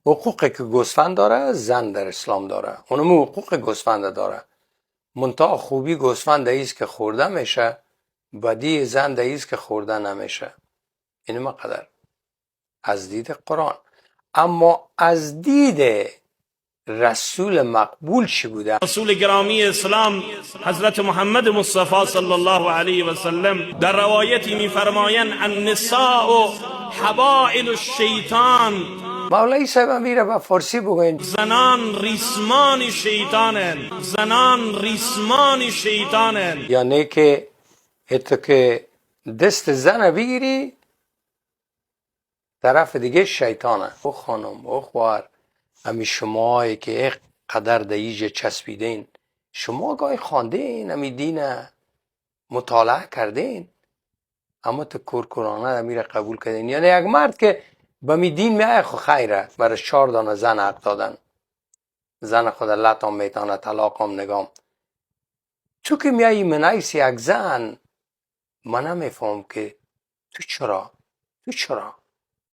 حقوقی که گوسفند داره زن در اسلام داره، اونم حقوق گوسفند داره. منتها خوبی گوسفند ایست که خورده میشه، بدی زن ایست که خورده نمیشه. این مقدر از دید قرآن. اما از دید رسول مقبول چی بوده؟ رسول گرامی اسلام حضرت محمد مصطفی صلی الله علیه و سلم در روایتی میفرمایند النساء حبائل الشیطان، مولای صاحب میره به فارسی بگوین زنان ریسمان شیطانن، زنان ریسمان شیطانن. یعنی که حتی که دست زن بگیری طرف دیگه شیطانه. او خانم او خوار، همی شمایی که یک قدر دیجه چسبیدین، شما گاهی خواندین همی دین مطالعه کردین اما تو کورکورانه میره قبول کردین. یعنی یک مرد که به می دین میای خو خیره، برای 4 دانه زن حق دادن، زن خود لطام میتانه طلاقم نگام. تو که میایی منعیس یک زن، من نمیفهم که تو چرا